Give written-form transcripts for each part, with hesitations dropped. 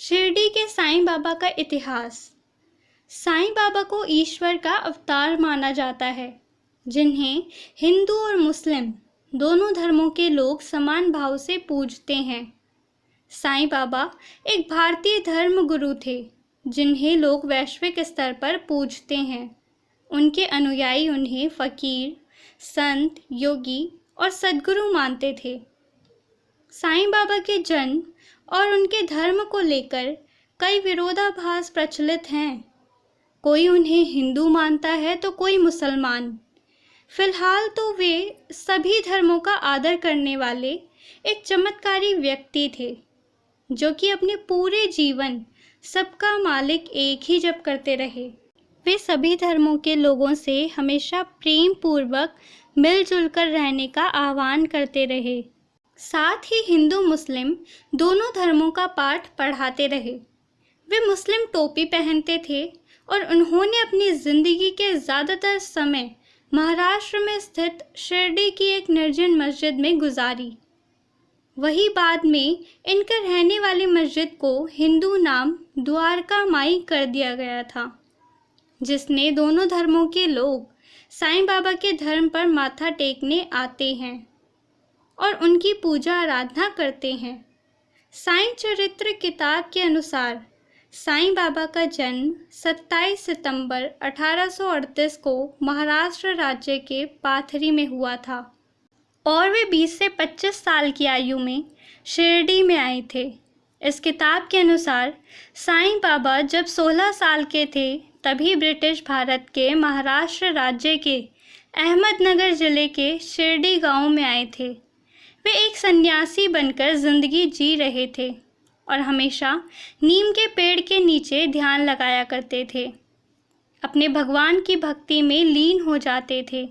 शिरडी के साईं बाबा का इतिहास। साईं बाबा को ईश्वर का अवतार माना जाता है, जिन्हें हिंदू और मुस्लिम दोनों धर्मों के लोग समान भाव से पूजते हैं। साईं बाबा एक भारतीय धर्म गुरु थे, जिन्हें लोग वैश्विक स्तर पर पूजते हैं। उनके अनुयायी उन्हें फकीर, संत, योगी और सद्गुरु मानते थे। साईं बाबा के जन्म और उनके धर्म को लेकर कई विरोधाभास प्रचलित हैं। कोई उन्हें हिंदू मानता है तो कोई मुसलमान। फिलहाल तो वे सभी धर्मों का आदर करने वाले एक चमत्कारी व्यक्ति थे, जो कि अपने पूरे जीवन सबका मालिक एक ही जप करते रहे। वे सभी धर्मों के लोगों से हमेशा प्रेम पूर्वक मिलजुल कर रहने का आह्वान करते रहे। साथ ही हिंदू मुस्लिम दोनों धर्मों का पाठ पढ़ाते रहे। वे मुस्लिम टोपी पहनते थे और उन्होंने अपनी जिंदगी के ज़्यादातर समय महाराष्ट्र में स्थित शिरडी की एक निर्जन मस्जिद में गुजारी। वही बाद में इनके रहने वाली मस्जिद को हिंदू नाम द्वारका माई कर दिया गया था, जिसने दोनों धर्मों के लोग साईं बाबा के धर्म पर माथा टेकने आते हैं और उनकी पूजा आराधना करते हैं। साईं चरित्र किताब के अनुसार साईं बाबा का जन्म 27 सितंबर 1838 को महाराष्ट्र राज्य के पाथरी में हुआ था और वे 20 से 25 साल की आयु में शिरडी में आए थे। इस किताब के अनुसार साईं बाबा जब 16 साल के थे, तभी ब्रिटिश भारत के महाराष्ट्र राज्य के अहमदनगर जिले के शिरडी गांव में आए थे। वे एक सन्यासी बनकर जिंदगी जी रहे थे और हमेशा नीम के पेड़ के नीचे ध्यान लगाया करते थे। अपने भगवान की भक्ति में लीन हो जाते थे।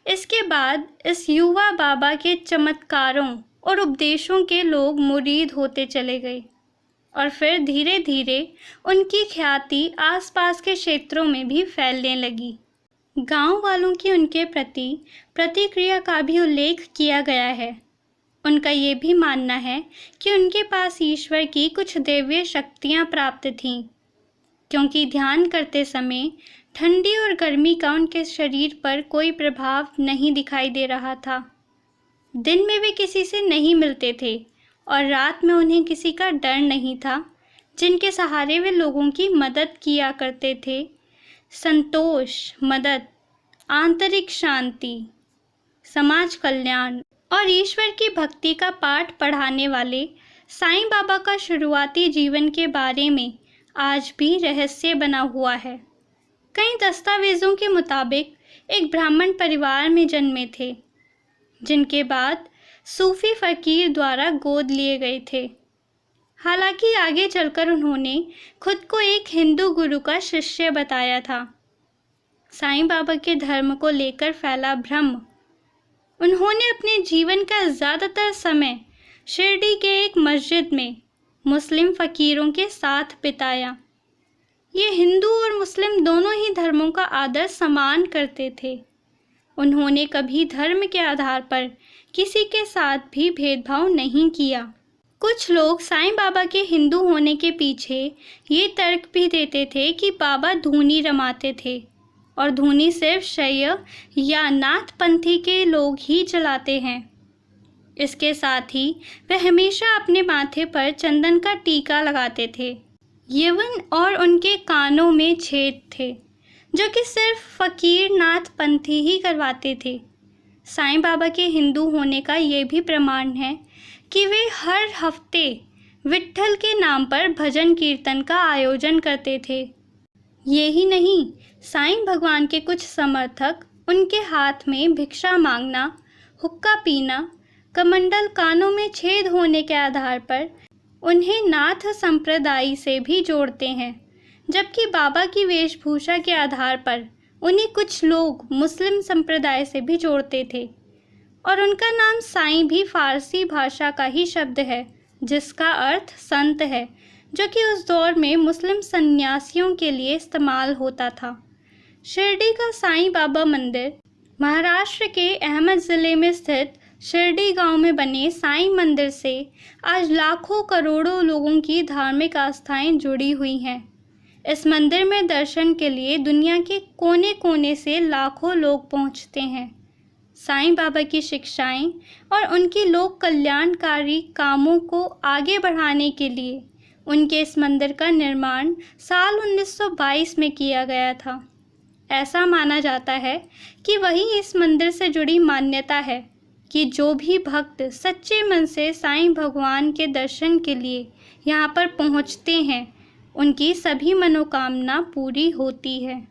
इसके बाद इस युवा बाबा के चमत्कारों और उपदेशों के लोग मुरीद होते चले गए और फिर धीरे धीरे उनकी ख्याति आसपास के क्षेत्रों में भी फैलने लगी। गांव वालों की उनके प्रति प्रतिक्रिया का भी उल्लेख किया गया है। उनका ये भी मानना है कि उनके पास ईश्वर की कुछ दिव्य शक्तियाँ प्राप्त थीं, क्योंकि ध्यान करते समय ठंडी और गर्मी का उनके शरीर पर कोई प्रभाव नहीं दिखाई दे रहा था। दिन में वे किसी से नहीं मिलते थे और रात में उन्हें किसी का डर नहीं था, जिनके सहारे वे लोगों की मदद किया करते थे। संतोष, मदद, आंतरिक शांति, समाज कल्याण और ईश्वर की भक्ति का पाठ पढ़ाने वाले साईं बाबा का शुरुआती जीवन के बारे में आज भी रहस्य बना हुआ है। कई दस्तावेज़ों के मुताबिक एक ब्राह्मण परिवार में जन्मे थे, जिनके बाद सूफी फकीर द्वारा गोद लिए गए थे। हालांकि आगे चलकर उन्होंने खुद को एक हिंदू गुरु का शिष्य बताया था। साईं बाबा के धर्म को लेकर फैला भ्रम। उन्होंने अपने जीवन का ज़्यादातर समय शिरडी के एक मस्जिद में मुस्लिम फ़कीरों के साथ बिताया। ये हिंदू और मुस्लिम दोनों ही धर्मों का आदर समान करते थे। उन्होंने कभी धर्म के आधार पर किसी के साथ भी भेदभाव नहीं किया। कुछ लोग साईं बाबा के हिंदू होने के पीछे ये तर्क भी देते थे कि बाबा धूनी रमाते थे और धूनी सिर्फ शैव या नाथपंथी के लोग ही चलाते हैं। इसके साथ ही वे हमेशा अपने माथे पर चंदन का टीका लगाते थे। यवन और उनके कानों में छेद थे, जो कि सिर्फ फकीर नाथपंथी ही करवाते थे। साईं बाबा के हिंदू होने का ये भी प्रमाण है कि वे हर हफ्ते विट्ठल के नाम पर भजन कीर्तन का आयोजन करते थे। यही नहीं, साईं भगवान के कुछ समर्थक उनके हाथ में भिक्षा मांगना, हुक्का पीना, कमंडल कानों में छेद होने के आधार पर उन्हें नाथ संप्रदाय से भी जोड़ते हैं, जबकि बाबा की वेशभूषा के आधार पर उन्हें कुछ लोग मुस्लिम संप्रदाय से भी जोड़ते थे। और उनका नाम साईं भी फारसी भाषा का ही शब्द है, जिसका अर्थ संत है, जो कि उस दौर में मुस्लिम सन्यासियों के लिए इस्तेमाल होता था। शिरडी का साईं बाबा मंदिर महाराष्ट्र के अहमद ज़िले में स्थित शिरडी गांव में बने साईं मंदिर से आज लाखों करोड़ों लोगों की धार्मिक आस्थाएं जुड़ी हुई हैं। इस मंदिर में दर्शन के लिए दुनिया के कोने-कोने से लाखों लोग पहुंचते हैं। साईं बाबा की शिक्षाएं और उनकी लोक कल्याणकारी कामों को आगे बढ़ाने के लिए उनके इस मंदिर का निर्माण साल 1922 में किया गया था। ऐसा माना जाता है कि वही इस मंदिर से जुड़ी मान्यता है कि जो भी भक्त सच्चे मन से साईं भगवान के दर्शन के लिए यहाँ पर पहुँचते हैं, उनकी सभी मनोकामना पूरी होती है।